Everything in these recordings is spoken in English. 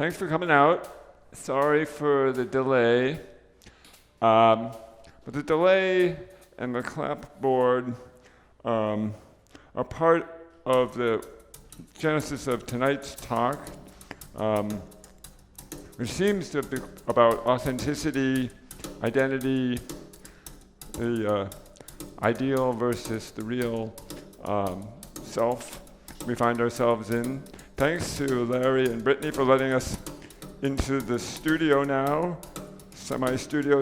Thanks for coming out. Sorry for the delay. But the delay and the clapboard are part of the genesis of tonight's talk, which seems to be about authenticity, identity, the ideal versus the real self we find ourselves in. Thanks to Larry and Brittany for letting us into the studio now, semi-studio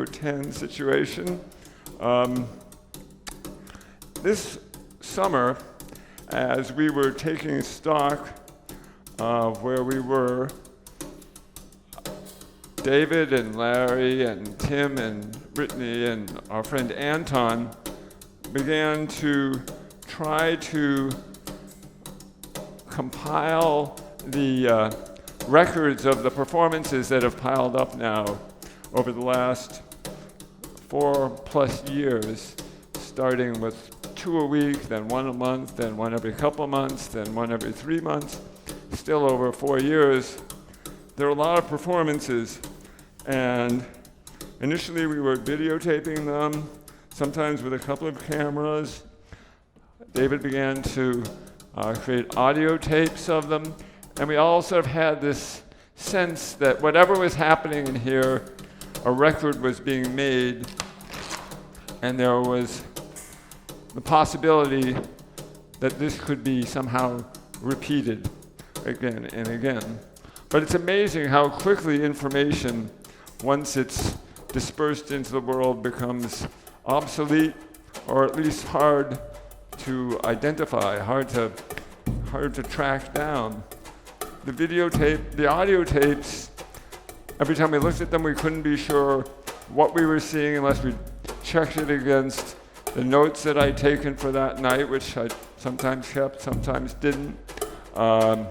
10 situation. This summer, as we were taking stock of where we were, David and Larry and Tim and Brittany and our friend Anton began to try to compile the records of the performances that have piled up now over the last 4+ years, starting with 2 a week, then 1 a month, then 1 every couple months, then 1 every 3 months, still over 4 years. There are a lot of performances, and initially we were videotaping them, sometimes with a couple of cameras. David began to create audio tapes of them, and we all sort of had this sense that whatever was happening in here, a record was being made, and there was the possibility that this could be somehow repeated again and again. But it's amazing how quickly information, once it's dispersed into the world, becomes obsolete, or at least hard to identify, hard to track down. The audio tapes, every time we looked at them, we couldn't be sure what we were seeing unless we checked it against the notes that I'd taken for that night, which I sometimes kept, sometimes didn't. The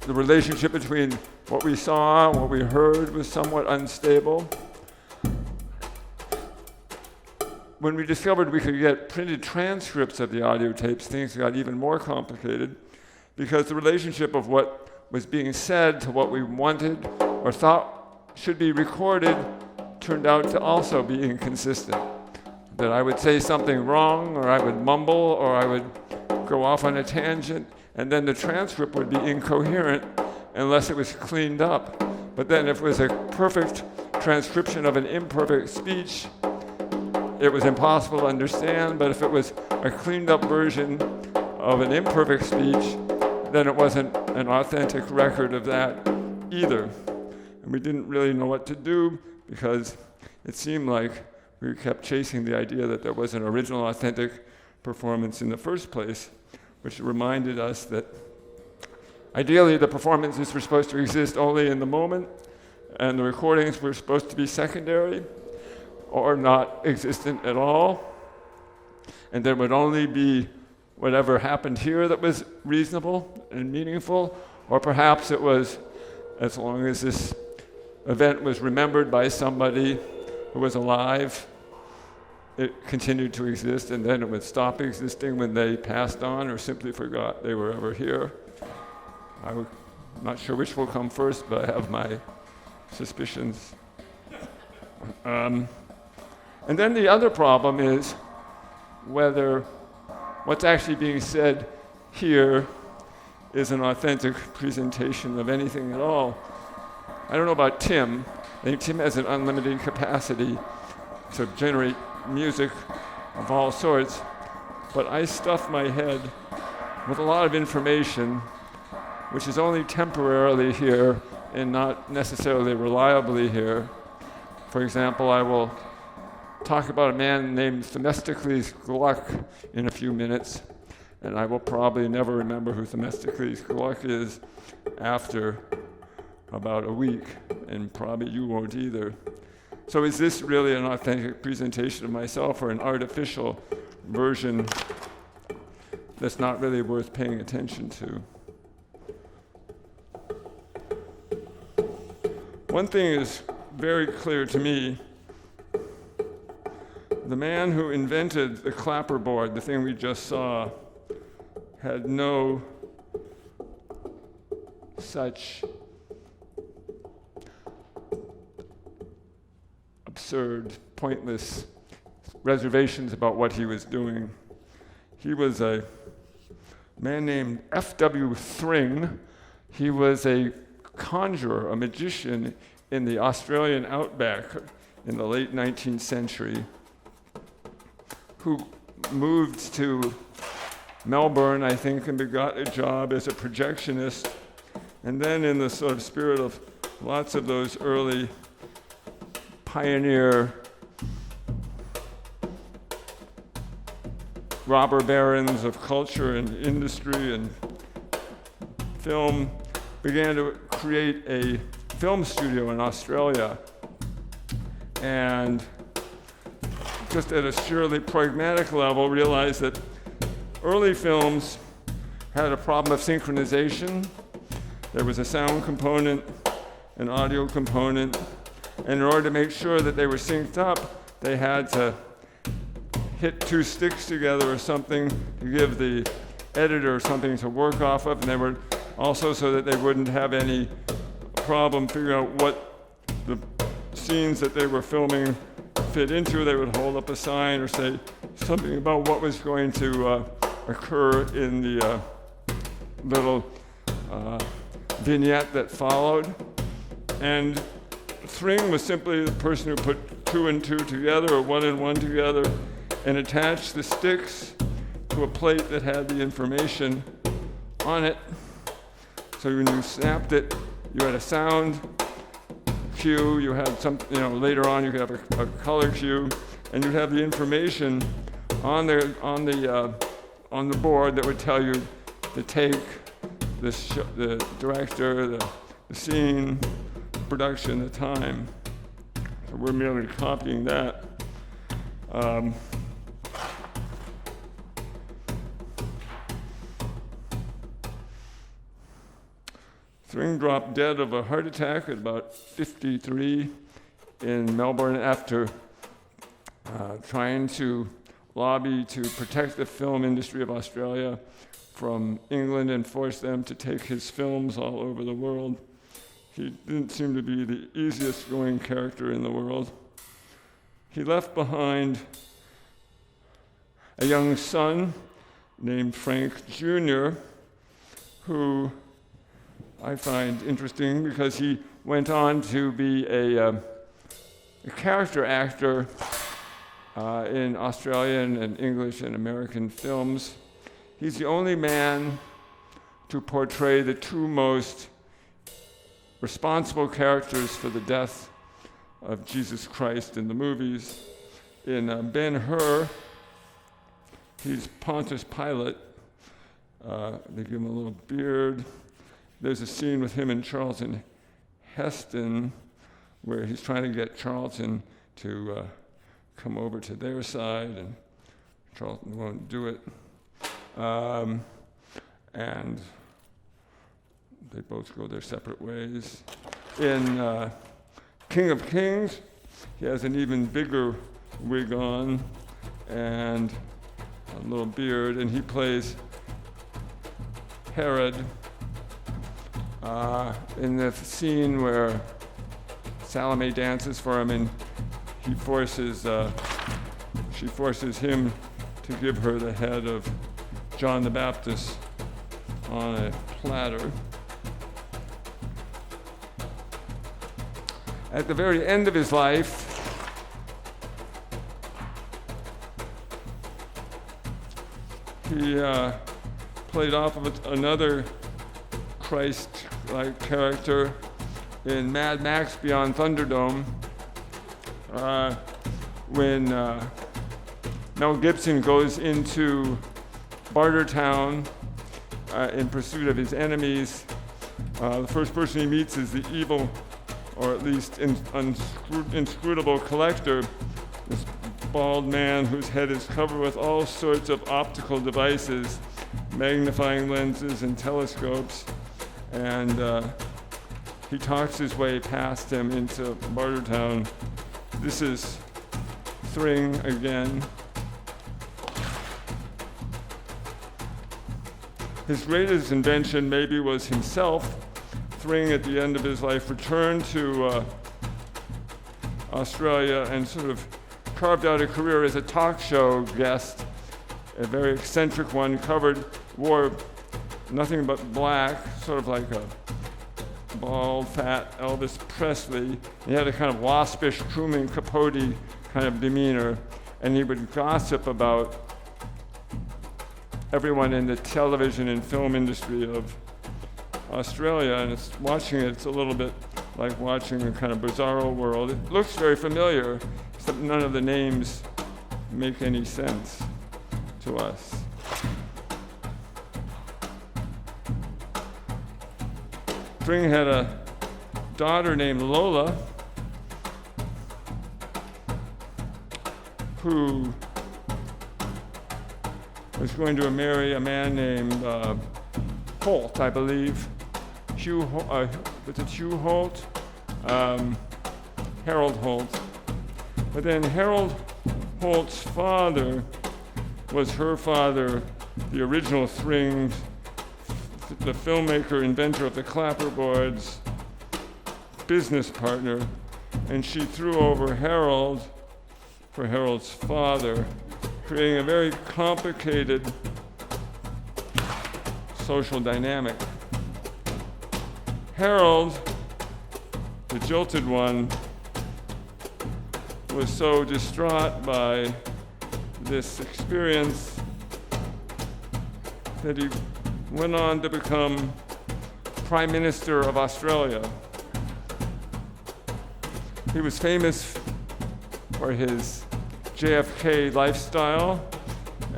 relationship between what we saw and what we heard was somewhat unstable. When we discovered we could get printed transcripts of the audio tapes, things got even more complicated, because the relationship of what was being said to what we wanted or thought should be recorded turned out to also be inconsistent. That I would say something wrong, or I would mumble, or I would go off on a tangent, and then the transcript would be incoherent unless it was cleaned up. But then if it was a perfect transcription of an imperfect speech, it was impossible to understand. But if it was a cleaned up version of an imperfect speech, then it wasn't an authentic record of that either. And we didn't really know what to do, because it seemed like we kept chasing the idea that there was an original authentic performance in the first place, which reminded us that ideally the performances were supposed to exist only in the moment, and the recordings were supposed to be secondary or not existent at all, and there would only be whatever happened here that was reasonable and meaningful, or perhaps it was, as long as this event was remembered by somebody who was alive, it continued to exist, and then it would stop existing when they passed on or simply forgot they were ever here. I'm not sure which will come first, but I have my suspicions. And then the other problem is whether what's actually being said here is an authentic presentation of anything at all. I don't know about Tim. I think Tim has an unlimited capacity to generate music of all sorts, but I stuff my head with a lot of information which is only temporarily here and not necessarily reliably here. For example, I will talk about a man named Themistocles Gluck in a few minutes, and I will probably never remember who Themistocles Gluck is after about a week, and probably you won't either. So is this really an authentic presentation of myself, or an artificial version that's not really worth paying attention to? One thing is very clear to me. The man who invented the clapperboard, the thing we just saw, had no such absurd, pointless reservations about what he was doing. He was a man named F.W. Thring. He was a conjurer, a magician in the Australian outback in the late 19th century, who moved to Melbourne, I think, and got a job as a projectionist. And then in the sort of spirit of lots of those early pioneer robber barons of culture and industry and film, began to create a film studio in Australia. And just at a surely pragmatic level, realized that early films had a problem of synchronization. There was a sound component, an audio component, and in order to make sure that they were synced up, they had to hit two sticks together or something to give the editor something to work off of, and they were also so that they wouldn't have any problem figuring out what the scenes that they were filming fit into. They would hold up a sign or say something about what was going to occur in the little vignette that followed. And Thring was simply the person who put two and two together or one and one together and attached the sticks to a plate that had the information on it. So when you snapped it, you had a sound cue, you had some, later on you could have a color cue, and you'd have the information on the board that would tell you the take, the director, the scene, production, the time. So we're merely copying that. Thring dropped dead of a heart attack at about 53 in Melbourne after trying to lobby to protect the film industry of Australia from England and force them to take his films all over the world. He didn't seem to be the easiest going character in the world. He left behind a young son named Frank Jr., who I find interesting because he went on to be a character actor in Australian and English and American films. He's the only man to portray the two most responsible characters for the death of Jesus Christ in the movies. In Ben-Hur, he's Pontius Pilate. They give him a little beard. There's a scene with him and Charlton Heston where he's trying to get Charlton to come over to their side, and Charlton won't do it. And they both go their separate ways. In King of Kings, he has an even bigger wig on and a little beard, and he plays Herod. In the scene where Salome dances for him and she forces him to give her the head of John the Baptist on a platter. At the very end of his life, he played off of another Christ-like character in Mad Max Beyond Thunderdome, when Mel Gibson goes into Bartertown in pursuit of his enemies. The first person he meets is the evil, or at least inscrutable collector, this bald man whose head is covered with all sorts of optical devices, magnifying lenses and telescopes. And he talks his way past him into Bartertown. This is Thring again. His greatest invention maybe was himself, Thring, at the end of his life, returned to Australia and sort of carved out a career as a talk show guest, a very eccentric one, wore nothing but black, sort of like a bald, fat Elvis Presley. He had a kind of waspish Truman Capote kind of demeanor, and he would gossip about everyone in the television and film industry of Australia, and watching it, it's a little bit like watching a kind of bizarro world. It looks very familiar, except none of the names make any sense to us. Thring had a daughter named Lola, who was going to marry a man named Holt, I believe. Was it Hugh Holt? Harold Holt. But then Harold Holt's father was her father, the original Thring, the filmmaker, inventor of the clapperboards, business partner, and she threw over Harold for Harold's father, creating a very complicated social dynamic. Harold, the jilted one, was so distraught by this experience that he went on to become Prime Minister of Australia. He was famous for his JFK lifestyle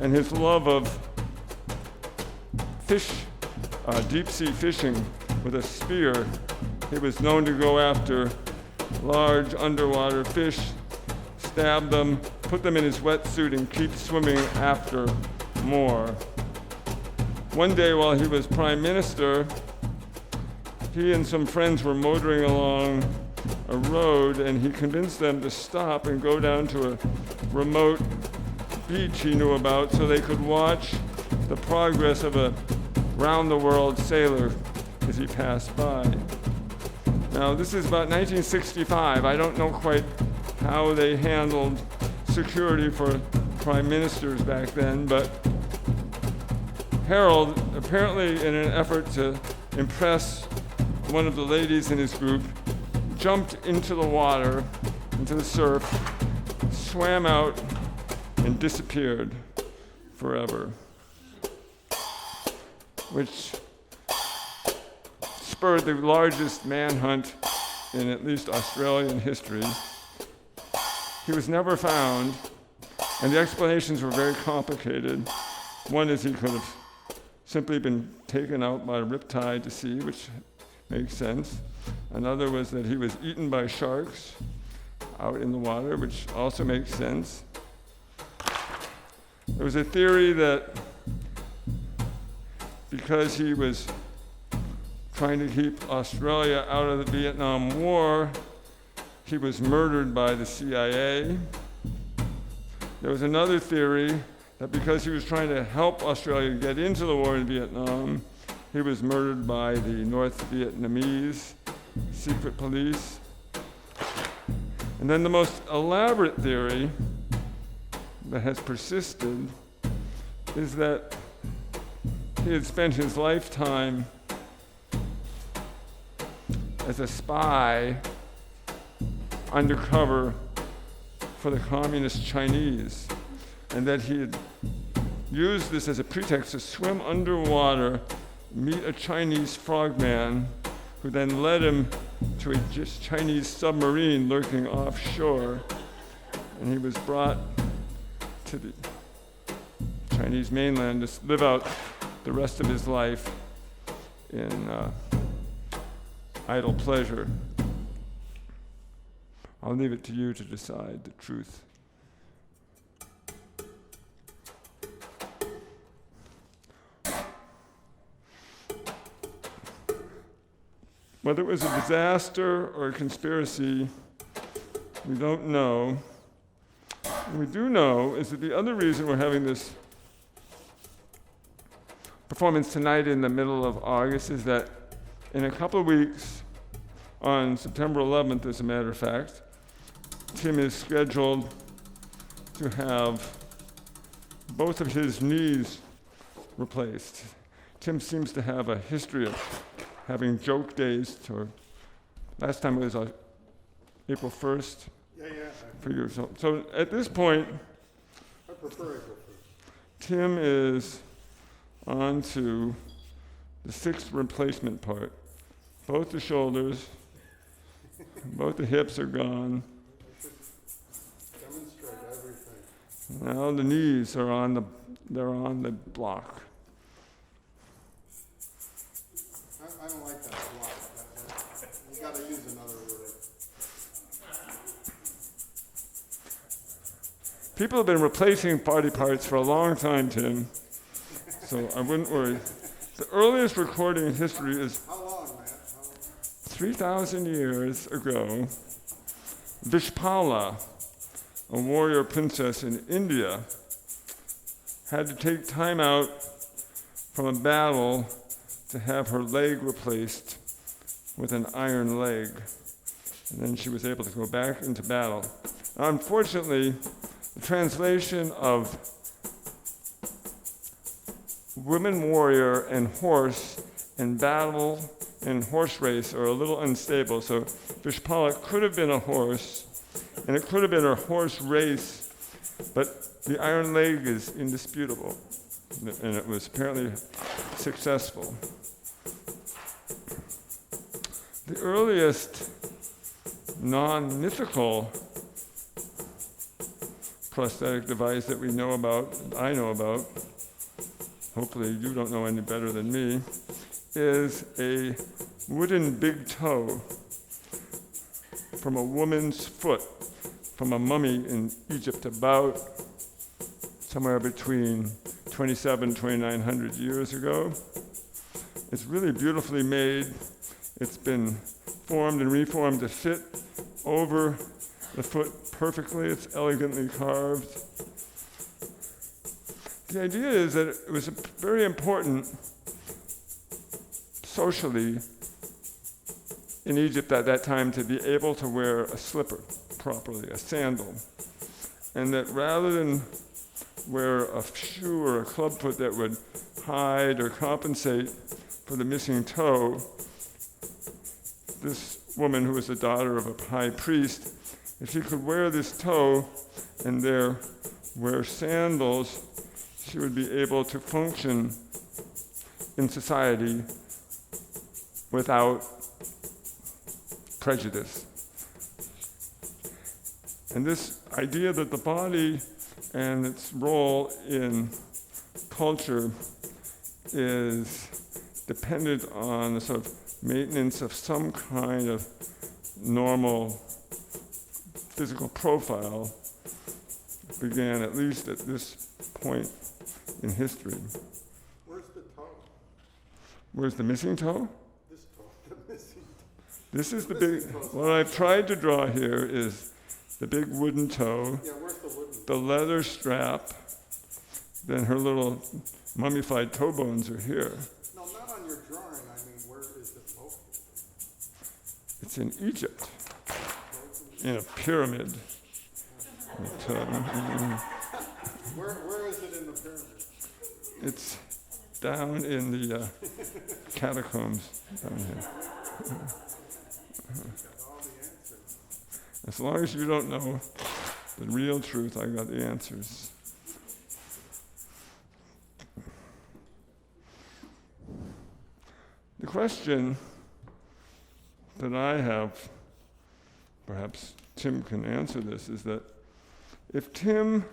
and his love of fish, deep sea fishing with a spear. He was known to go after large underwater fish, stab them, put them in his wetsuit, and keep swimming after more. One day while he was Prime Minister, he and some friends were motoring along a road, and he convinced them to stop and go down to a remote beach he knew about so they could watch the progress of a round-the-world sailor as he passed by. Now, this is about 1965. I don't know quite how they handled security for prime ministers back then, but Harold, apparently in an effort to impress one of the ladies in his group, jumped into the water, into the surf, swam out, and disappeared forever, which spurred the largest manhunt in at least Australian history. He was never found, and the explanations were very complicated. One is he could have simply been taken out by a riptide to sea, which makes sense. Another was that he was eaten by sharks out in the water, which also makes sense. There was a theory that because he was trying to keep Australia out of the Vietnam War, he was murdered by the CIA. There was another theory that because he was trying to help Australia get into the war in Vietnam, he was murdered by the North Vietnamese secret police. And then the most elaborate theory that has persisted is that he had spent his lifetime as a spy undercover for the communist Chinese, and that he had used this as a pretext to swim underwater, meet a Chinese frogman, who then led him to a Chinese submarine lurking offshore, and he was brought to the Chinese mainland to live out the rest of his life in idle pleasure. I'll leave it to you to decide the truth. Whether it was a disaster or a conspiracy, we don't know. What we do know is that the other reason we're having this performance tonight in the middle of August is that In a couple of weeks, on September 11th, as a matter of fact, Tim is scheduled to have both of his knees replaced. Tim seems to have a history of having joke days. Last time it was April 1st. Yeah. For you. So at this point, I prefer April 1st. Tim is on to the 6th replacement part. Both the shoulders, both the hips are gone. Demonstrate everything. Now the knees are on the block. I don't like that block. You got to use another word. People have been replacing body parts for a long time, Tim, so I wouldn't worry. The earliest recording in history is How long, Matt? 3,000 years ago. Vishpala, a warrior princess in India, had to take time out from a battle to have her leg replaced with an iron leg. And then she was able to go back into battle. Now, unfortunately, the translation of women warrior and horse and battle and horse race are a little unstable. So Vishpala could have been a horse, and it could have been a horse race, but the iron leg is indisputable, and it was apparently successful. The earliest non-mythical prosthetic device that we know about, I know about, hopefully you don't know any better than me, is a wooden big toe from a woman's foot from a mummy in Egypt about somewhere between 2,900 years ago. It's really beautifully made. It's been formed and reformed to fit over the foot perfectly. It's elegantly carved. The idea is that it was very important socially in Egypt at that time to be able to wear a slipper properly, a sandal. And that rather than wear a shoe or a clubfoot that would hide or compensate for the missing toe, this woman who was the daughter of a high priest, if she could wear this toe and wear sandals, she would be able to function in society without prejudice. And this idea that the body and its role in culture is dependent on the sort of maintenance of some kind of normal physical profile began at least at this point in history. Where's the toe? Where's the missing toe? This toe, the missing toe. This is the big, what I've tried to draw here is the big wooden toe, Yeah, where's the wooden? the leather strap, then her little mummified toe bones are here. No, not on your drawing. I mean, where is it located? It's in Egypt, in a pyramid. Where is it in the pyramid? It's down in the catacombs down here. All the answers. As long as you don't know the real truth, I got the answers. The question that I have, perhaps Tim can answer this, is that if Tim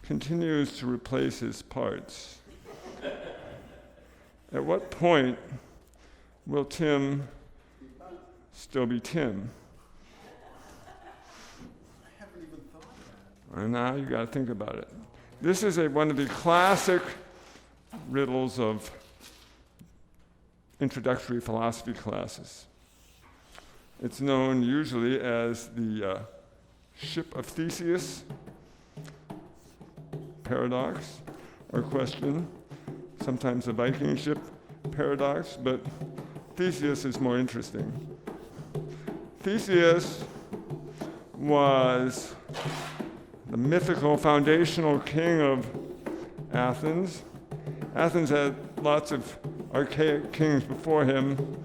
continues to replace his parts, at what point will Tim still be Tim? I haven't even thought of that. And now you got to think about it. This is one of the classic riddles of introductory philosophy classes. It's known usually as the ship of Theseus paradox or question, sometimes the Viking ship paradox, but Theseus is more interesting. Theseus was the mythical foundational king of Athens. Athens had lots of archaic kings before him,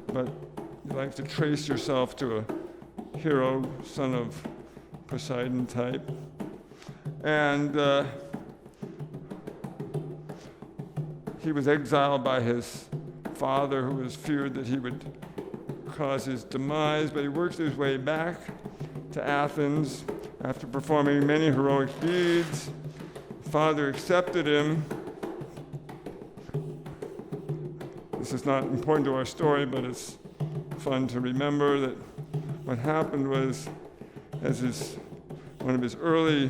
but you like to trace yourself to a hero, son of Poseidon type. And he was exiled by his father, who was feared that he would cause his demise, but he worked his way back to Athens after performing many heroic deeds. Father accepted him. This is not important to our story, but it's fun to remember that what happened was, as one of his early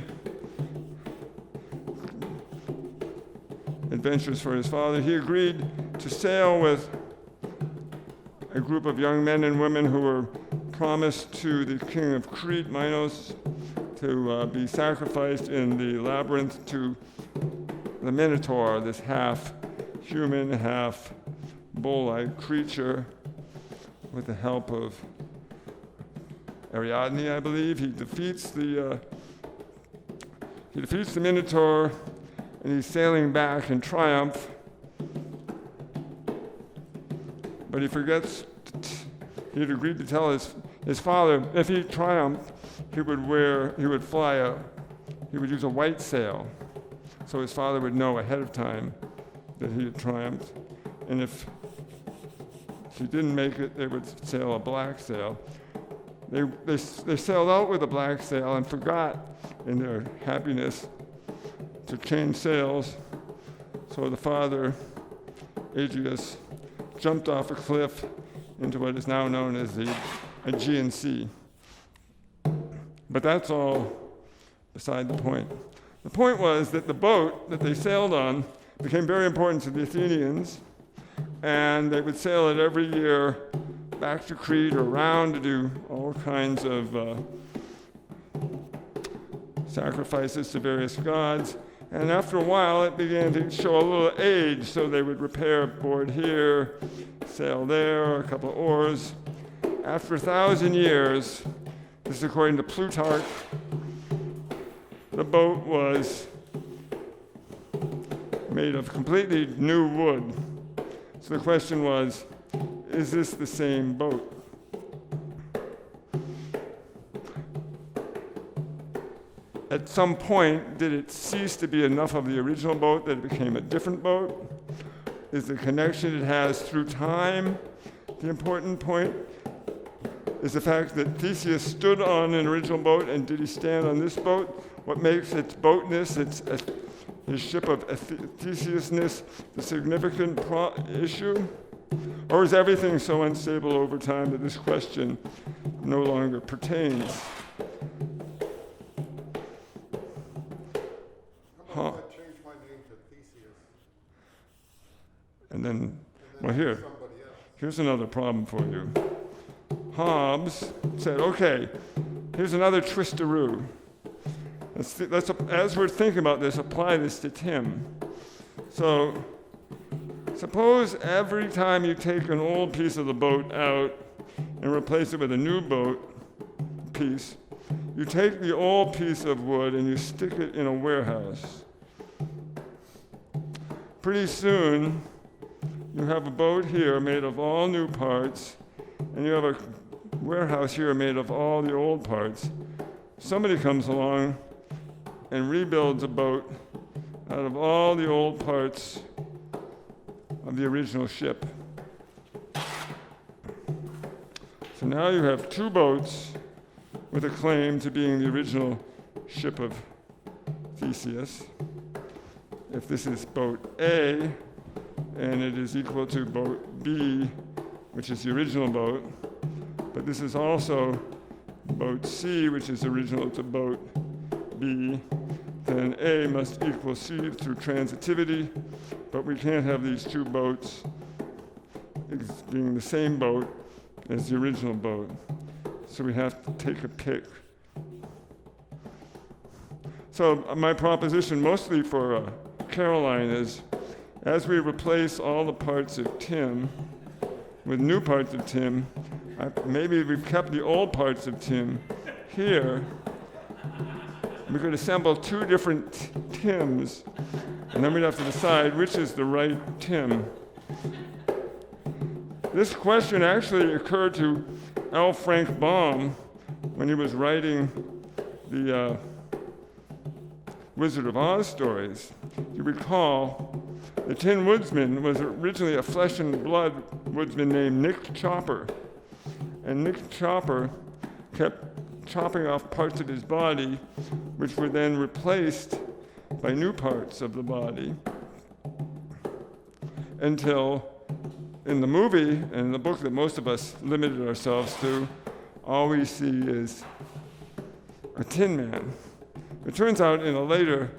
adventures for his father, he agreed to sail with a group of young men and women who were promised to the king of Crete, Minos, to be sacrificed in the labyrinth to the Minotaur, this half human, half bull-like creature, with the help of Ariadne, I believe. He defeats the Minotaur, and he's sailing back in triumph. But he forgets he had agreed to tell his father if he triumphed, he would use a white sail, so his father would know ahead of time that he had triumphed. And if he didn't make it, they would sail a black sail. They sailed out with a black sail and forgot, in their happiness, to change sails. So the father, Aegeus, jumped off a cliff into what is now known as the Aegean Sea. But that's all beside the point. The point was that the boat that they sailed on became very important to the Athenians, and they would sail it every year back to Crete or around to do all kinds of sacrifices to various gods. And after a while, it began to show a little age, so they would repair a board here, sail there, a couple of oars. After 1,000 years, this is according to Plutarch, the boat was made of completely new wood. So the question was, is this the same boat? At some point, did it cease to be enough of the original boat that it became a different boat? Is the connection it has through time the important point? Is the fact that Theseus stood on an original boat, and did he stand on this boat? What makes its boatness, his ship of Theseusness, the significant issue? Or is everything so unstable over time that this question no longer pertains? How about I change my name to Theseus? And then Somebody else. here's another problem for you. Hobbes said, okay, here's another twistaroo. As we're thinking about this, apply this to Tim. So, suppose every time you take an old piece of the boat out and replace it with a new boat piece, you take the old piece of wood and you stick it in a warehouse. Pretty soon, you have a boat here made of all new parts, and you have a warehouse here made of all the old parts. Somebody comes along and rebuilds a boat out of all the old parts of the original ship. So now you have two boats with a claim to being the original ship of Theseus. If this is boat A, and it is equal to boat B, which is the original boat, but this is also boat C, which is original to boat B, then A must equal C through transitivity, but we can't have these two boats being the same boat as the original boat. So we have to take a pick. So my proposition, mostly for Caroline, is as we replace all the parts of Tim, with new parts of Tim. Maybe we've kept the old parts of Tim here. We could assemble two different Tims, and then we'd have to decide which is the right Tim. This question actually occurred to L. Frank Baum when he was writing the Wizard of Oz stories. You recall, the Tin Woodsman was originally a flesh and blood woodsman named Nick Chopper. And Nick Chopper kept chopping off parts of his body, which were then replaced by new parts of the body, until in the movie and the book that most of us limited ourselves to, all we see is a Tin Man. It turns out in a later,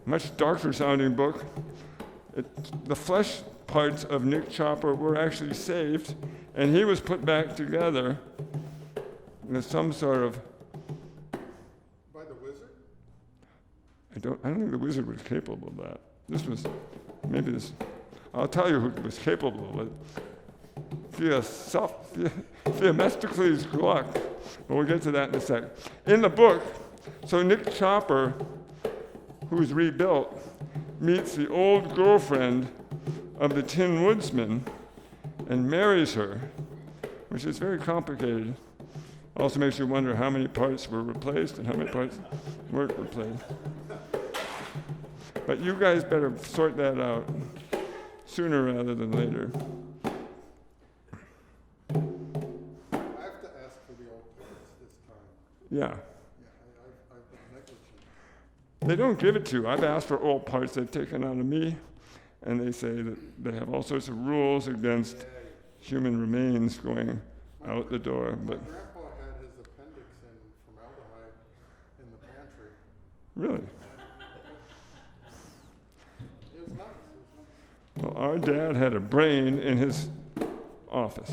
much darker sounding book, the flesh parts of Nick Chopper were actually saved, and he was put back together in some sort of... By the wizard? I don't think the wizard was capable of that. I'll tell you who was capable of it. Themistocles Gluck. But we'll get to that in a sec. In the book, so Nick Chopper, who's rebuilt, meets the old girlfriend of the Tin Woodsman and marries her, which is very complicated. Also makes you wonder how many parts were replaced and how many parts weren't replaced. But you guys better sort that out sooner rather than later. I have to ask for the old parts this time. Yeah. Yeah, I've been negligent. They don't give it to you. I've asked for old parts they've taken out of me, and they say that they have all sorts of rules against human remains going out the door. But My grandpa had his appendix in formaldehyde in the pantry. really? It was nice. Well, our dad had a brain in his office.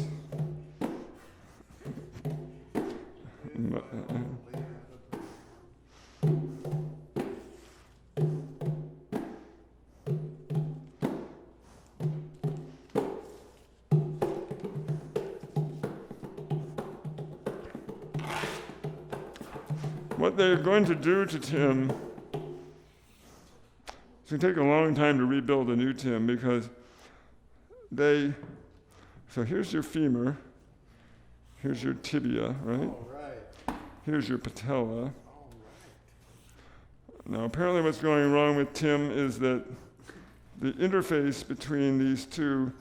What they're going to do to Tim, it's going to take a long time to rebuild a new Tim because so here's your femur, here's your tibia, right? All right. Here's your patella. All right. Now apparently what's going wrong with Tim is that the interface between these two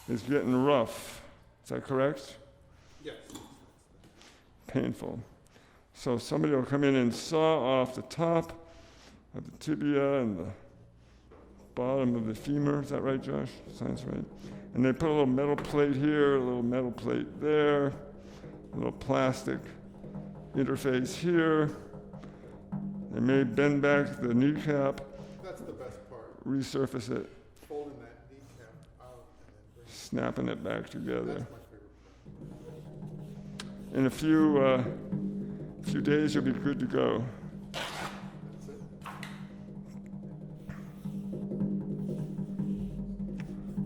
is getting rough. Is that correct? Yes. Painful. So somebody will come in and saw off the top of the tibia and the bottom of the femur. Is that right, Josh? Sounds right. And they put a little metal plate here, a little metal plate there, a little plastic interface here. They may bend back the kneecap, That's the best part. resurface it, Folding that kneecap out and then bring it. snapping it back together. That's my favorite part. In a few days, you'll be good to go. That's it.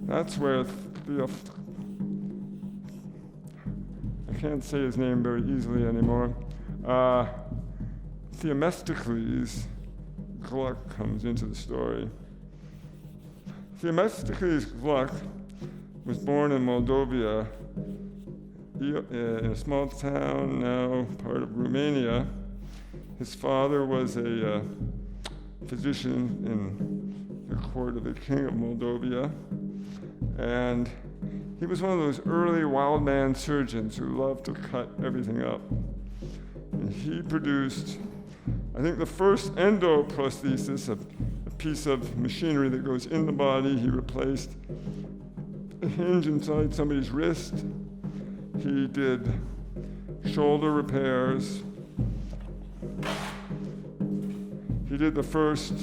That's where I can't say his name very easily anymore. Themistocles Gluck comes into the story. Themistocles Gluck was born in Moldova, in a small town now part of Romania. His father was a physician in the court of the king of Moldova, and he was one of those early wild man surgeons who loved to cut everything up. And he produced, I think, the first endoprosthesis, a piece of machinery that goes in the body. He replaced a hinge inside somebody's wrist. He did shoulder repairs. He did the first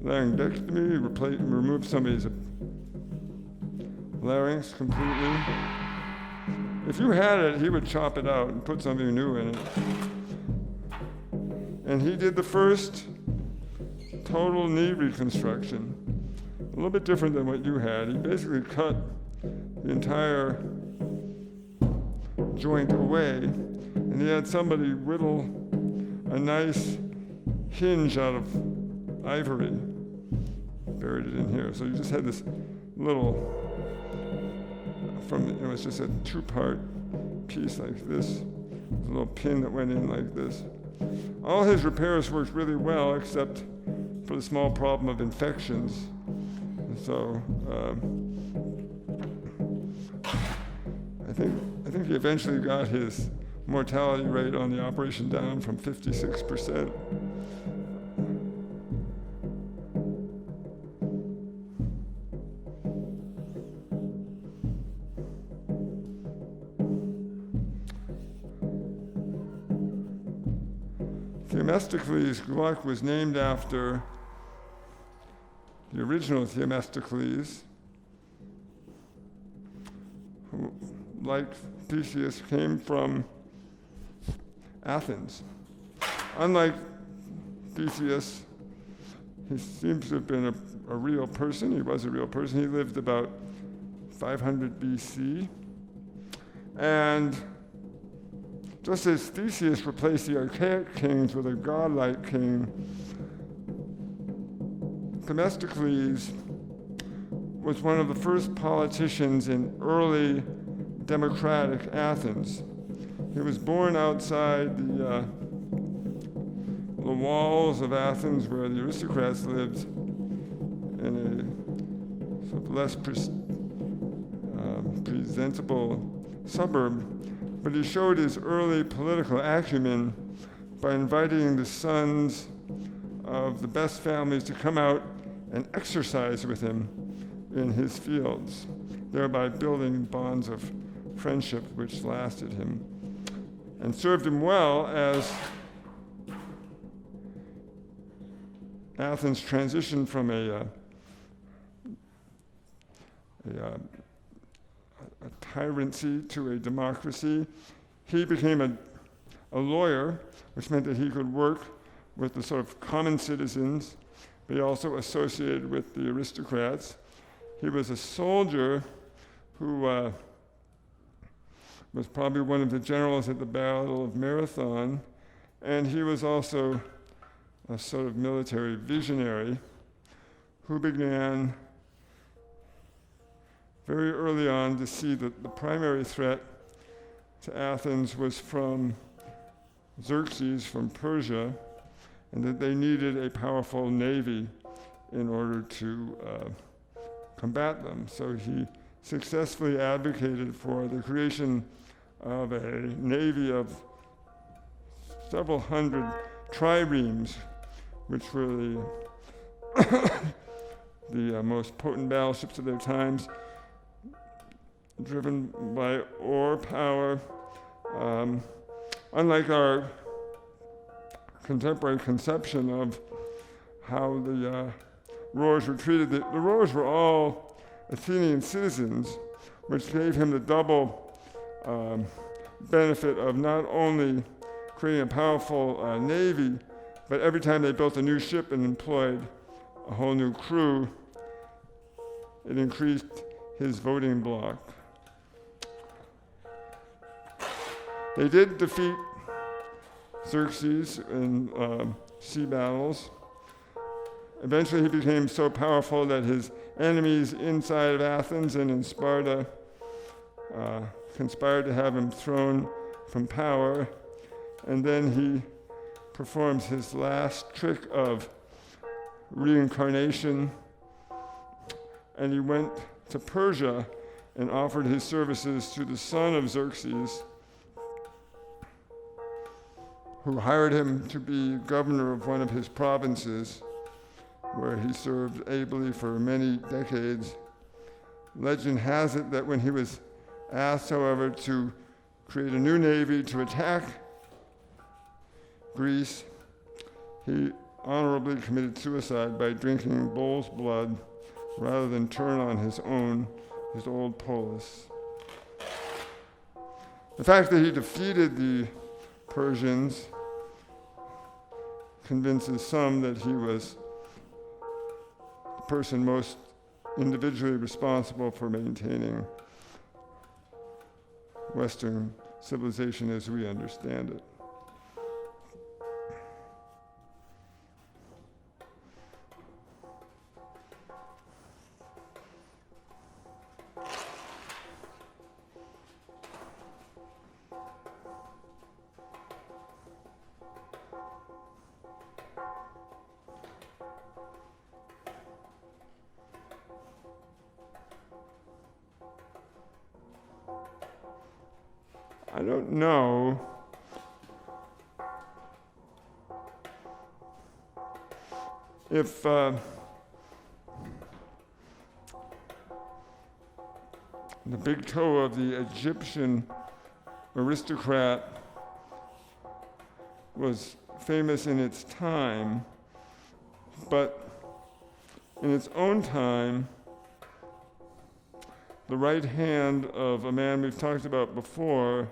laryngectomy, removed somebody's larynx completely. If you had it, he would chop it out and put something new in it. And he did the first total knee reconstruction. A little bit different than what you had. He basically cut the entire joint away, and he had somebody whittle a nice hinge out of ivory, buried it in here. So you just had this little, it was just a two-part piece like this, a little pin that went in like this. All his repairs worked really well, except for the small problem of infections. And so I think he eventually got his mortality rate on the operation down from 56%. Themistocles Gluck was named after the original Themistocles, who, like Theseus, came from Athens. Unlike Theseus, he seems to have been a real person. He was a real person. He lived about 500 BC. And just as Theseus replaced the archaic kings with a godlike king, Themistocles was one of the first politicians in early democratic Athens. He was born outside the walls of Athens where the aristocrats lived in a sort of less presentable suburb. But he showed his early political acumen by inviting the sons of the best families to come out and exercise with him in his fields, thereby building bonds of friendship which lasted him and served him well as Athens transitioned from a tyranny to a democracy. He became a lawyer, which meant that he could work with the sort of common citizens, but he also associated with the aristocrats. He was a soldier who was probably one of the generals at the Battle of Marathon, and he was also a sort of military visionary who began very early on to see that the primary threat to Athens was from Xerxes, from Persia, and that they needed a powerful navy in order to combat them. So he successfully advocated for the creation of a navy of several hundred triremes, which were the most potent battleships of their times, driven by oar power. Unlike our contemporary conception of how the rowers were treated, the rowers were all Athenian citizens, which gave him the double benefit of not only creating a powerful navy, but every time they built a new ship and employed a whole new crew, it increased his voting bloc. They did defeat Xerxes in sea battles. Eventually he became so powerful that his enemies inside of Athens and in Sparta conspired to have him thrown from power, and then he performs his last trick of reincarnation, and he went to Persia and offered his services to the son of Xerxes, who hired him to be governor of one of his provinces, where he served ably for many decades. Legend has it that when he was asked, however, to create a new navy to attack Greece, he honorably committed suicide by drinking bull's blood rather than turn on his old polis. The fact that he defeated the Persians convinces some that he was the person most individually responsible for maintaining Western civilization as we understand it. I don't know if the big toe of the Egyptian aristocrat was famous in its time, but in its own time, the right hand of a man we've talked about before,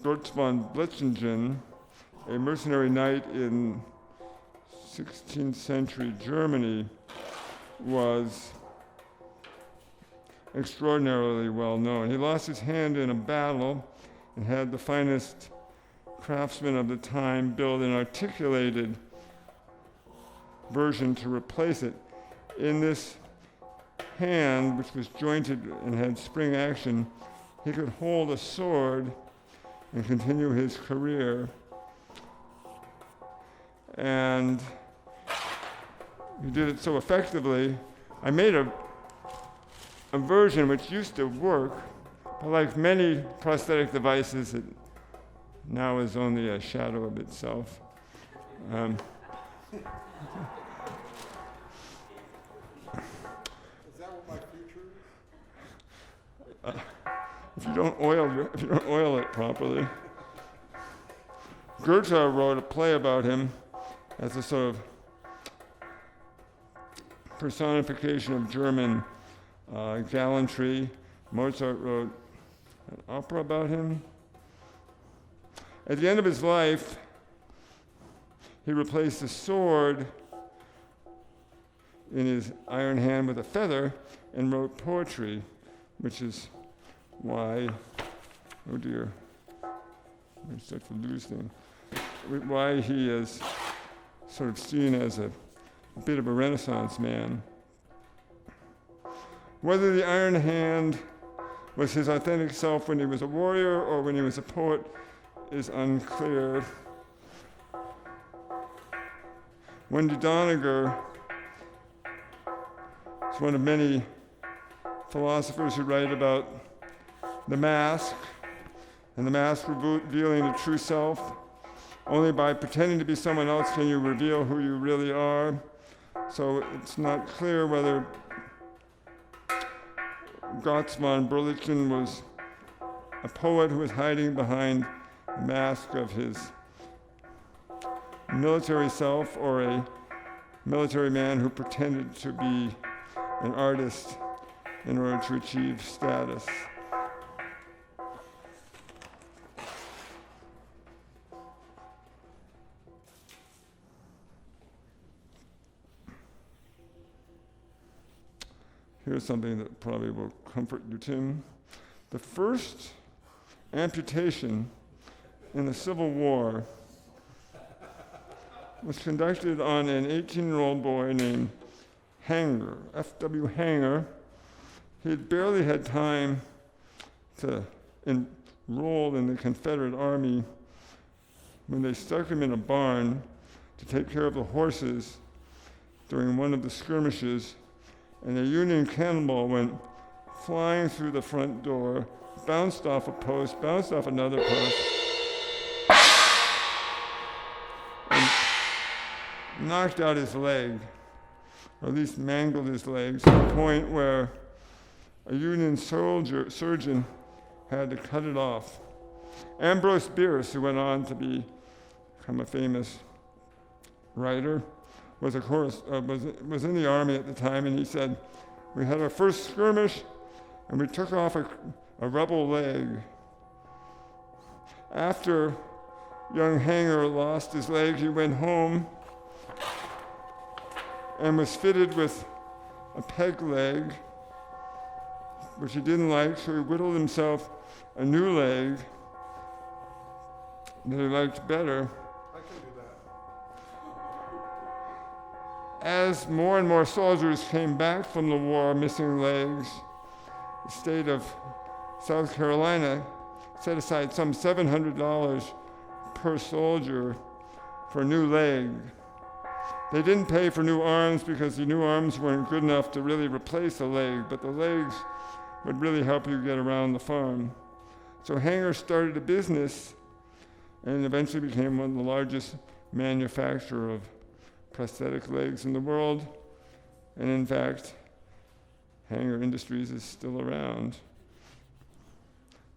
Gotz von Blitzingen, a mercenary knight in 16th century Germany, was extraordinarily well known. He lost his hand in a battle and had the finest craftsmen of the time build an articulated version to replace it. In this hand, which was jointed and had spring action, he could hold a sword and continue his career. And he did it so effectively. I made a version which used to work, but like many prosthetic devices, it now is only a shadow of itself. Is that what my future is? If you don't oil it properly. Goethe wrote a play about him as a sort of personification of German gallantry. Mozart wrote an opera about him. At the end of his life, he replaced the sword in his iron hand with a feather and wrote poetry, which is why, oh dear, I start to lose things. Why he is sort of seen as a bit of a Renaissance man. Whether the iron hand was his authentic self when he was a warrior or when he was a poet is unclear. Wendy Doniger is one of many philosophers who write about the mask, and the mask revealing the true self. Only by pretending to be someone else can you reveal who you really are. So it's not clear whether Gotz von Berlichingen was a poet who was hiding behind the mask of his military self or a military man who pretended to be an artist in order to achieve status. Here's something that probably will comfort you, Tim. The first amputation in the Civil War was conducted on an 18-year-old boy named Hanger, F.W. Hanger. He had barely had time to enroll in the Confederate Army when they stuck him in a barn to take care of the horses during one of the skirmishes, and a Union cannonball went flying through the front door, bounced off a post, bounced off another post, and knocked out his leg, or at least mangled his legs, to the point where a Union surgeon had to cut it off. Ambrose Bierce, who went on to become a famous writer, was in the army at the time, and he said, "We had our first skirmish, and we took off a rebel leg. After young Hanger lost his leg, he went home and was fitted with a peg leg, which he didn't like, so he whittled himself a new leg that he liked better. I can do that. As more and more soldiers came back from the war missing legs, the state of South Carolina set aside some $700 per soldier for a new leg. They didn't pay for new arms because the new arms weren't good enough to really replace a leg, but the legs would really help you get around the farm. So Hanger started a business and eventually became one of the largest manufacturer of prosthetic legs in the world. And in fact, Hanger Industries is still around,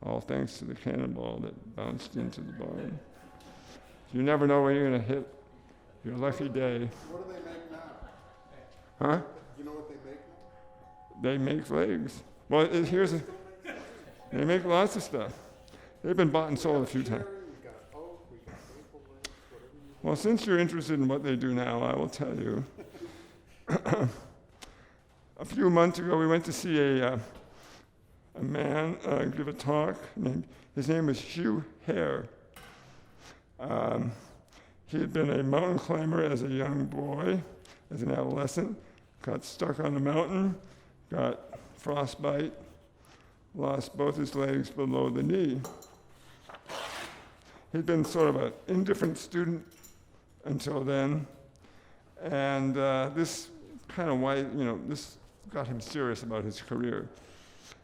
all thanks to the cannonball that bounced into the barn. You never know when you're going to hit your lucky day. What do they make now? Huh? You know what they make now? They make legs. Well, they make lots of stuff. They've been bought and sold a few times. We've got oak, we've got maple legs, whatever you Well, since you're interested in what they do now, I will tell you. A few months ago, we went to see a man give a talk. His name was Hugh Hare. He had been a mountain climber as a young boy, as an adolescent, got stuck on the mountain, got frostbite, lost both his legs below the knee. He'd been sort of an indifferent student until then, and this kind of this got him serious about his career.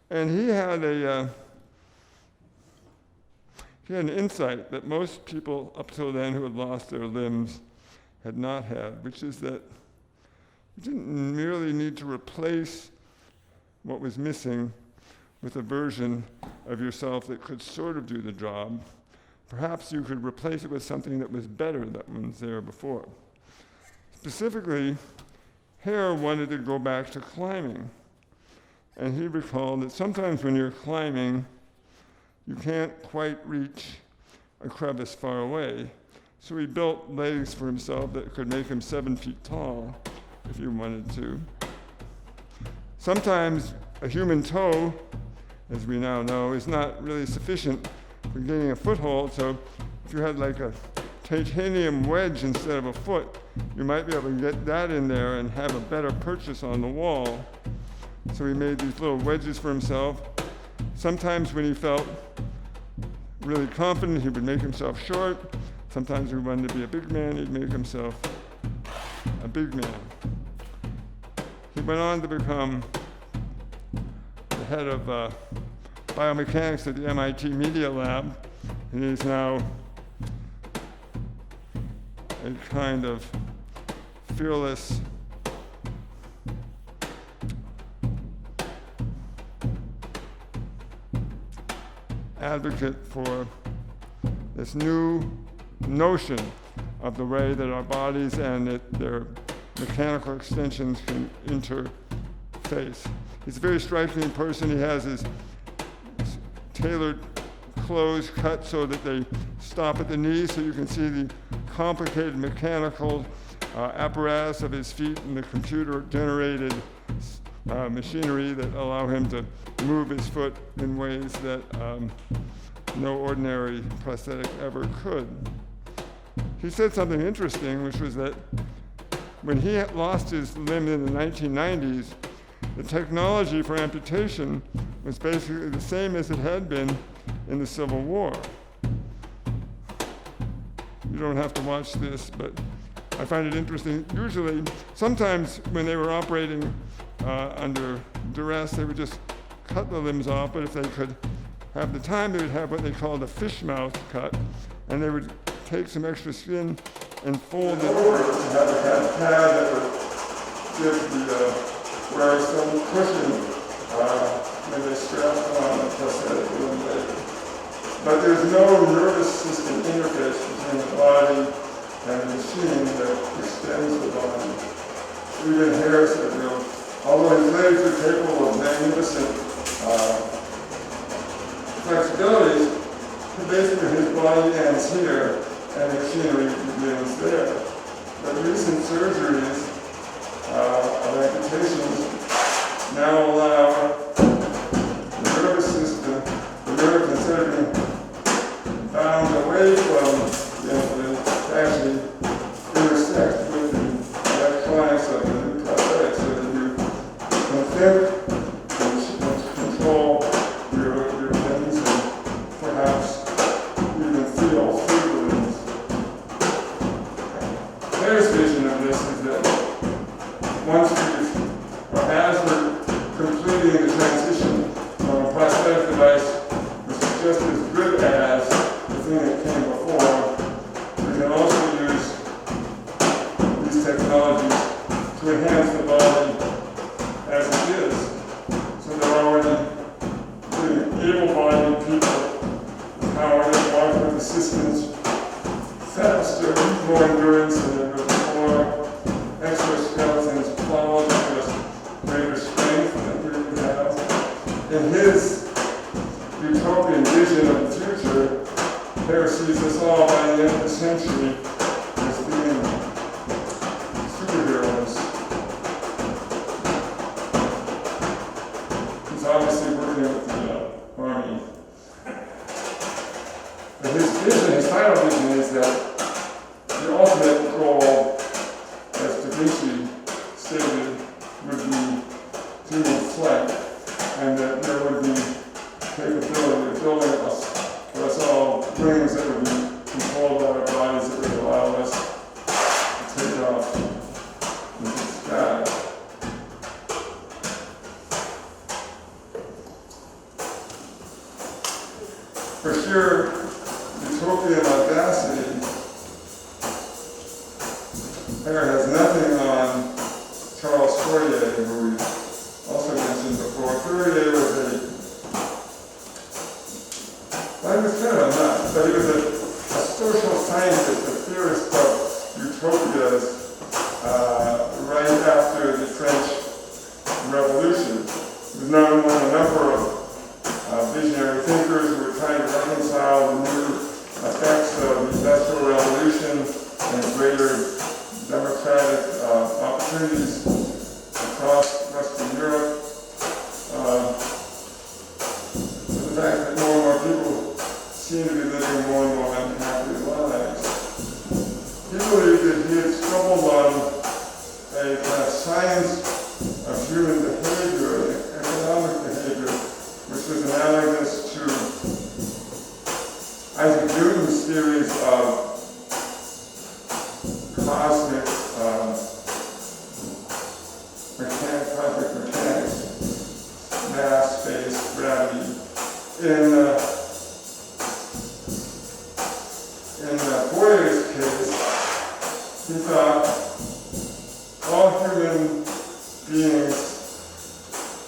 And he had an insight that most people up till then who had lost their limbs had not had, which is that you didn't merely need to replace what was missing with a version of yourself that could sort of do the job. Perhaps you could replace it with something that was better than was there before. Specifically, Hare wanted to go back to climbing. And he recalled that sometimes when you're climbing, you can't quite reach a crevice far away. So he built legs for himself that could make him 7 feet tall if you wanted to. Sometimes a human toe, as we now know, is not really sufficient for getting a foothold. So if you had like a titanium wedge instead of a foot, you might be able to get that in there and have a better purchase on the wall. So he made these little wedges for himself. Sometimes when he felt really confident, he would make himself short. Sometimes when he wanted to be a big man, he'd make himself a big man. He went on to become the head of biomechanics at the MIT Media Lab, and he's now a kind of fearless advocate for this new notion of the way that our bodies and their mechanical extensions can interface. He's a very striking person. He has his tailored clothes cut so that they stop at the knee, so you can see the complicated mechanical apparatus of his feet and the computer-generated machinery that allow him to move his foot in ways that no ordinary prosthetic ever could. He said something interesting, which was that when he had lost his limb in the 1990s, the technology for amputation was basically the same as it had been in the Civil War. You don't have to watch this, but I find it interesting. Usually, sometimes when they were operating under duress, they would just cut the limbs off, but if they could have the time, they would have what they called a fish mouth cut, and they would take some extra skin and fold it over to have a kind of pad that would give the wearer some cushion when they strapped on a prosthetic limb leg. But there's no nervous system interface between the body and the machine that extends the body. Even Hare said, although his legs are capable of magnificent flexibilities, basically his body ends here and the machinery begins there. But recent surgeries of amputations now allow the nervous system, the nerve instead of being bound away from the implant, to actually intersect with the electronics of the new prosthetic so that you can think and control your things and perhaps even feel feelings. Claire's vision of this is that once we've, or as we're completing the transition from a prosthetic device, which is just as good as the thing that came before, we can also use these technologies to enhance the body as it is. So they're already giving able-bodied people the power to walk with assistance faster, more endurance, and with more exoskeletons plowed with greater strength than we would have. In his utopian vision of the future, Claire sees us all by the end of the century as being superheroes. He's obviously working with the army. But his vision, his final vision, is that the ultimate goal, as Da Vinci stated, would be human flight, and that there would be capability of building for us all wings that would be controlled by our bodies that would allow us to take off into the sky. For sure, utopian audacity, Claire has nothing on Charles Fourier, who we also mentioned before. Fourier was I was kind of a nut, but he was a social scientist, a theorist of utopias right after the French Revolution. He was known among a number of visionary thinkers who were trying to reconcile the new effects of the Industrial Revolution and greater democratic opportunities across Western Europe. The fact that more and more people seem to be living more and more unhappy lives. He believed that he had stumbled on a kind of science of human behavior, economic behavior, which was analogous to Isaac Newton's theories of cosmic mechanics, mass, space, gravity. In Fourier's case, he thought all human beings,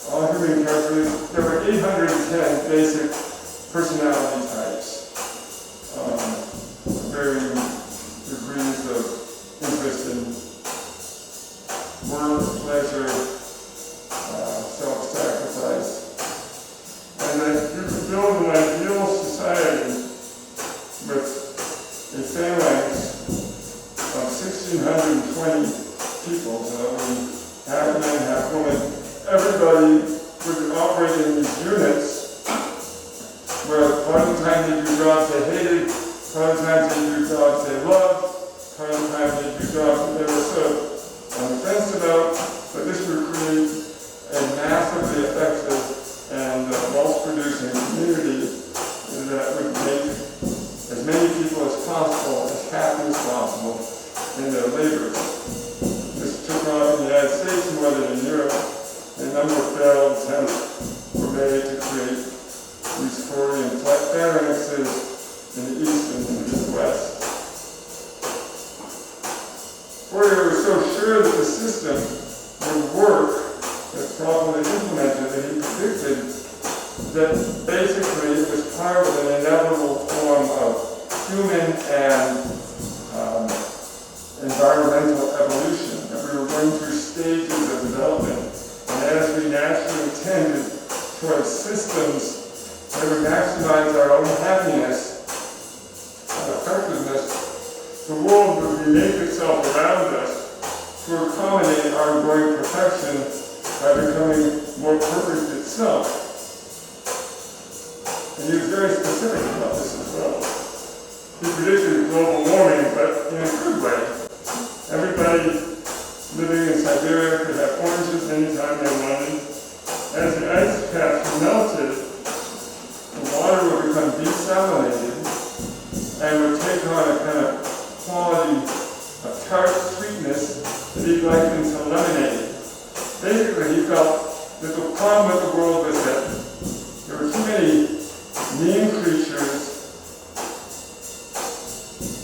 all human characteristics, there were 810 basic personality types, varying degrees of interest in work, pleasure, self-sacrifice, and that you could build an ideal society with a phalanx of 1,620 people, so half men, half women. Everybody would be operating these units where part of the time they do jobs they hated, part of the time they do jobs they loved, part of the time they do jobs that they were so on the fence about, but this would create a massively effective and wealth-producing community that would make as many people as possible as happy as possible in their labor. This took off in the United States more than in Europe. A number of failed attempts were made to create these Fourier phalanxes in the East and in the West. Fourier was so sure that the system would work, if properly implemented, that he predicted that basically it was part of an inevitable form of human and environmental evolution, that we were going through stages of development, and as we naturally tended towards systems that would maximize our own happiness and effectiveness, the world would remake itself around us to accommodate our growing perfection by becoming more perfect itself. And he was very specific about this as well. He predicted global warming, but in a good way. Everybody living in Siberia could have oranges anytime they wanted. As the ice caps melted, the water would become desalinated and would take on a kind of quality of tart sweetness that he likened to lemonade. Basically, he felt that the problem with the world was that there were too many mean creatures,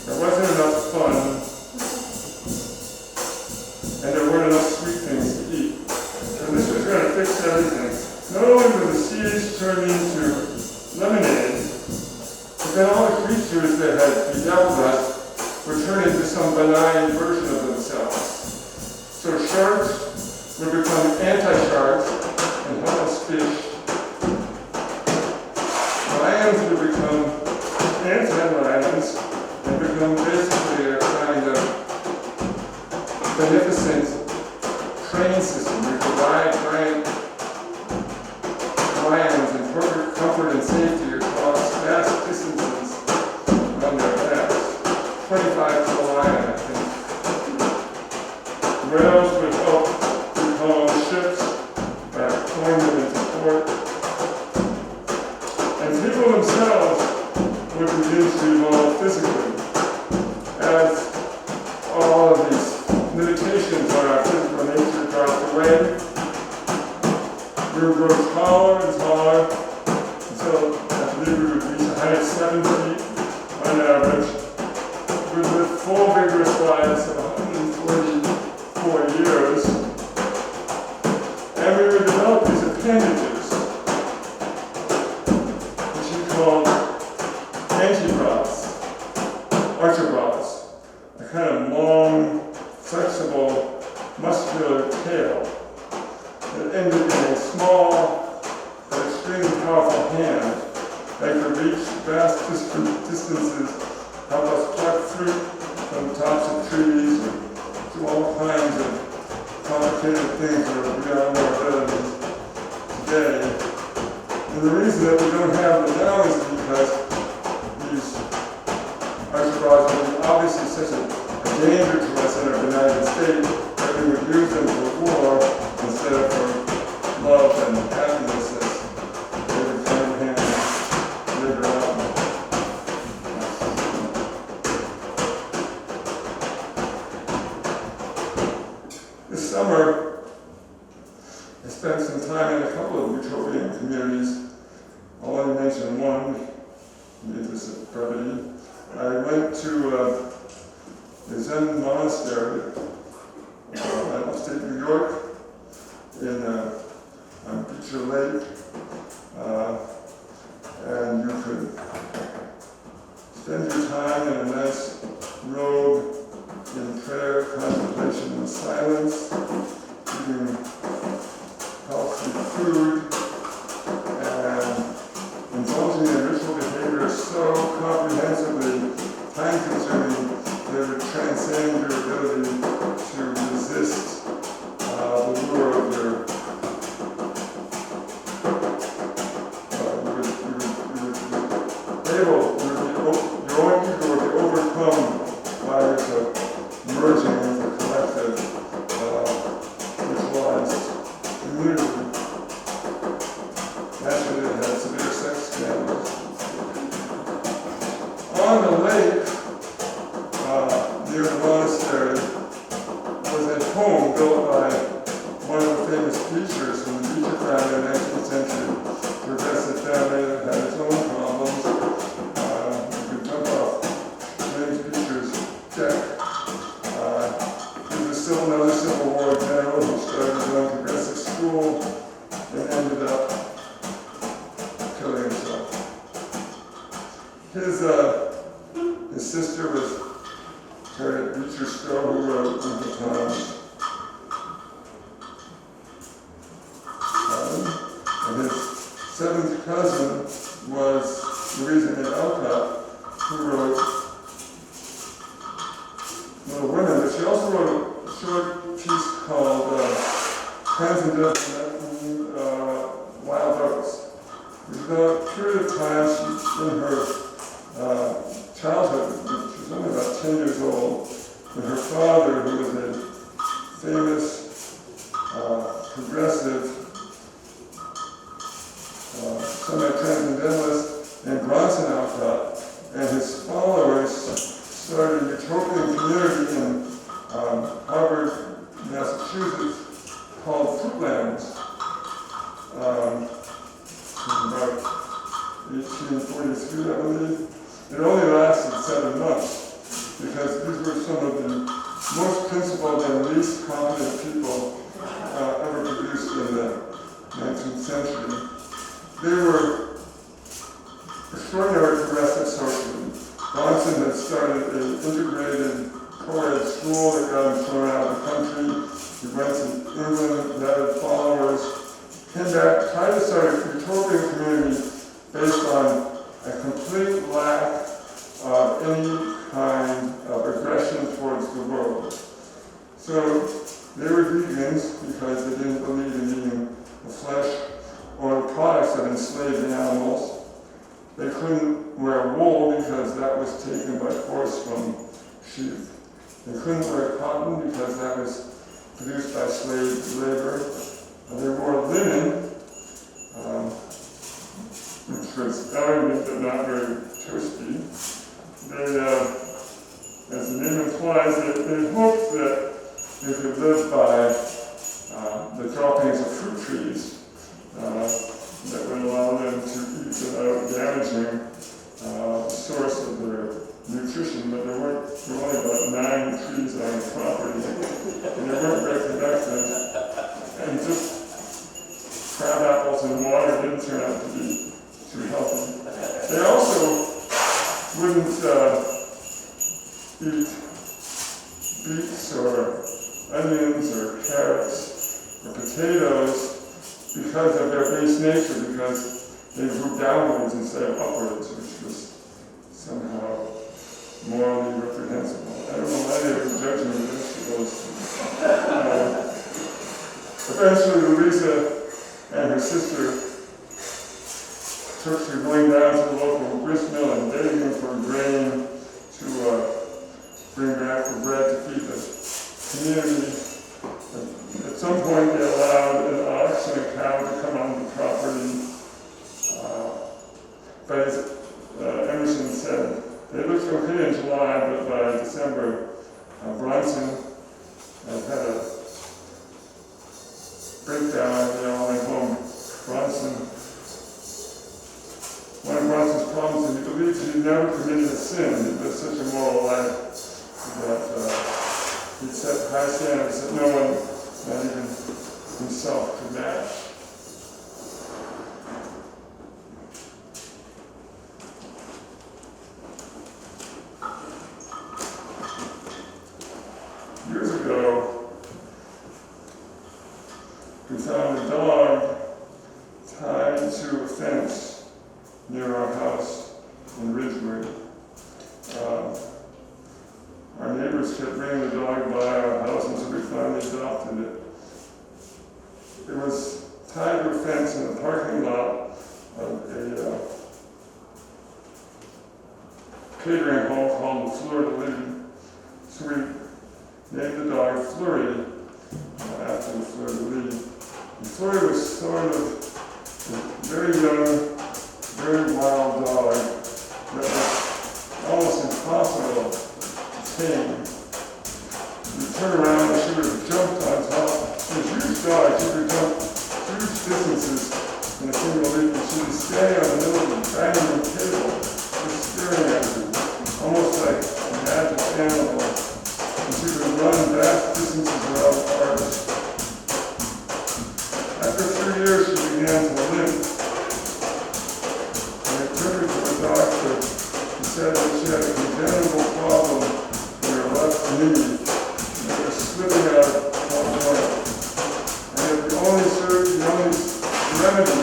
there wasn't enough fun, and there weren't enough sweet things to eat. So this was going to fix everything. Not only were the seeds turned into lemonade, but then all the creatures that had bedeviled us were turned into some benign version of themselves. So sharks would become anti-sharks and helpless fish. Lions would become anti-lions and become basically a kind of beneficent train system. We provide giant lions in perfect comfort and safety across vast distances on their backs. 25 per lion, I think. Whales would help become ships that towing them into port. And people themselves would begin to evolve physically as all of these limitations on our physical nature dropped away. We would grow taller and taller until I believe we would reach a height of 7 feet on average. We would live full vigorous lives of 144 years. And we would develop these appendages, which he called antibrows, arthropods, a kind of long, flexible, muscular tail that ended in a small but extremely powerful hand that could reach vast distances, help us pluck fruit from the tops of trees, and do all kinds of complicated things that are beyond our abilities today. And the reason that we don't have them now is because these arthropods are obviously such a danger to us in our United States that we would use them for war instead of for love and happiness as they would hand in hand later on. This summer, I spent some time in a couple of utopian communities. I'll only mention one in the interest of brevity. I went to the Zen monastery in upstate New York on Beecher Lake, and you could spend your time in a nice robe in prayer, contemplation, and silence, eating healthy food, and indulging in ritual behavior so comprehensively time-consuming that it would transcend your ability to resist the lure of your your own ego would be overcome by the merging with the collective ritualized community. Naturally, it had severe sex scandals. On the lake, near the monastery, was a home built by one of the famous preachers from the Beecher family in the 19th century. Progressive family that had its own problems. You could jump off James Beecher's deck. He was still another Civil War general who started his own progressive school and ended up killing himself. His sister was Harriet Beecher Stowe, who wrote in the Times. And his seventh cousin was Louisa May Alcott, who wrote Little Women, but she also wrote a short piece called Transcendental It was about a period of time in her childhood, she was only about 10 years old, when her father, who was a famous progressive semi-transcendentalist named Bronson Alcott, and his followers started a utopian community in Harvard, Massachusetts, called Fruitlands. About 1843, I believe. It only lasted 7 months because these were some of the most principled and least competent people ever produced in the 19th century. They were extraordinary progressive socially. Bronson had started an integrated co-ed school that got him thrown out of the country. He went to England, gathered followers, came back, tried to start a utopian community based on a complete lack of any kind of aggression towards the world. So they were vegans because they didn't believe in eating the flesh or products that enslaved animals. They couldn't wear wool because that was taken by force from sheep. They couldn't wear cotton because that was produced by slave labor. They wore linen, which was elegant but not very toasty. They, as the name implies, they hoped that they could live by the droppings of fruit trees that would allow them to eat without damaging the source of their nutrition. But there were only about 9 trees on the property, and they weren't very productive. And just crab apples and water didn't turn out to be too healthy. They also wouldn't eat beets or onions or carrots or potatoes because of their base nature, because they grew downwards instead of upwards, which was somehow morally reprehensible. I don't know why they were judging the vegetables. Eventually, Louisa and her sister took to going down to the local grist mill and begging for grain to bring back the bread to feed the community. At some point, they allowed an ox and a cow to come on the property. But as Emerson said, they looked okay in July, but by December, Bronson had a breakdown and they all went home. One of Bronson's problems is he believes he never committed a sin. He lived such a moral life that he set high standards that no one, not even himself, could match. Years ago, we found a dog tied to a fence near our house in Ridgewood. Our neighbors kept bringing the dog by our house until we finally adopted it. It was tied to a fence in the parking lot of a catering hall called the Fleur de Lis. So we named the dog Flurry after the Fleur de Lis. And Flurry was sort of a very young, very wild dog that was almost impossible to tame. You turn around and she would have jumped on top. She was a huge dog, she would jump huge distances in a single leap, and she would stay on the middle of the dining room table, just staring at you, almost like a magic animal. And she would run vast distances around the park. After 3 years, she began to limp. And it took her to the doctor. He said that she had a congenital problem in her left knee. And it was slipping out of California. And yet the only remedy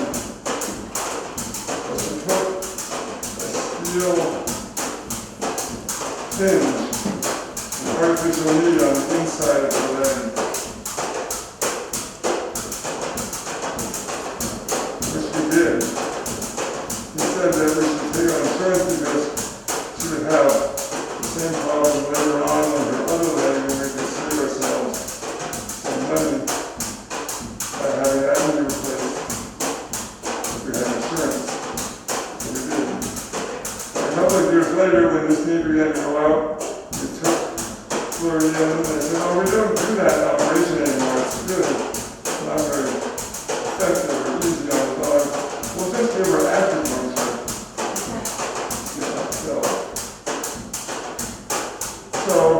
was to put a steel hinge, an artificial knee on the inside of her leg. Which we did. said that we should take out insurance because she would have the same problem later on with her other leg, and we could save ourselves some money by having that knee replaced if we had insurance. So we did. A couple of years later, when this knee began to go out, we took Florida in and they said, oh, we don't do that operation anymore. It's good. It's not very effective or easy on the dog. We'll just give her acupuncture. So,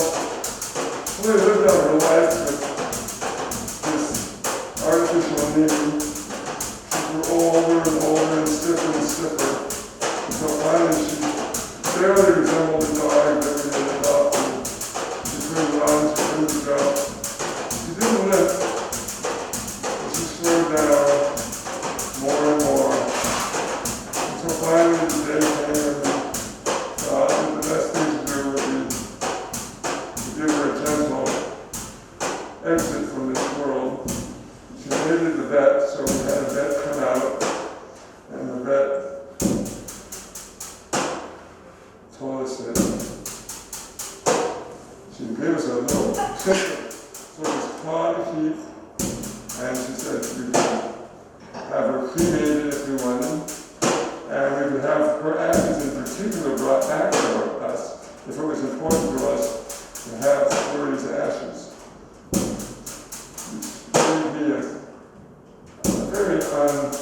we lived out her life with this artificial knee. She grew older and older and stiffer and stiffer. Until finally she barely resembled the dog that we had adopted. She couldn't run, she couldn't jump. She didn't lift, but she slowed down more and more. Until finally the day came and we thought that the best thing to do would be to give her a gentle exit from this world. She needed the vet, so we had a vet come out, and the vet told us that she gave us a little tip, sort of clawed feet, and she said we could have her cremated if we wanted, and we could have her ashes in particular brought back to us if it was important to us to have Florida's ashes. It would be a very unkind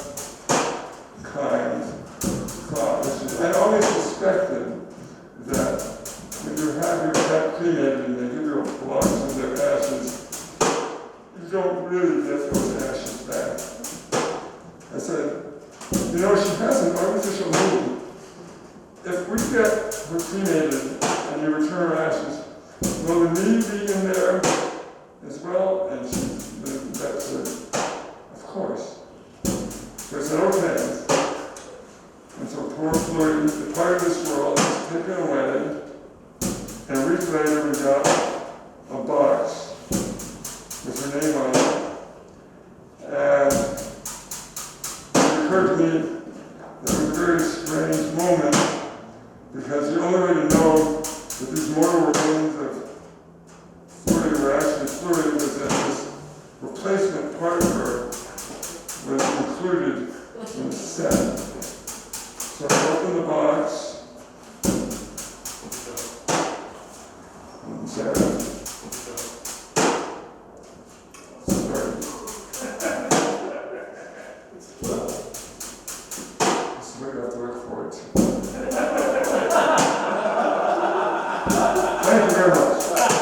thought. I always suspected that when you have your pet cremated and they give you a plug of their ashes, you don't really get those ashes back. I said, you know, she has an artificial knee. If we get her cremated and you return her ashes, will the knee be in there as well? And the vet said, of course. So I said, okay. And so poor Floyd, the part of this world, was taken away, and a week later we got a box with her name on it. And it occurred to me that it was a very strange moment, because the only way to know that these mortal remains of Floyd were actually Floyd was that this replacement part of her was included in the set. So I opened the box, and Sarah started. This is what you have to look forward to. Thank you very much.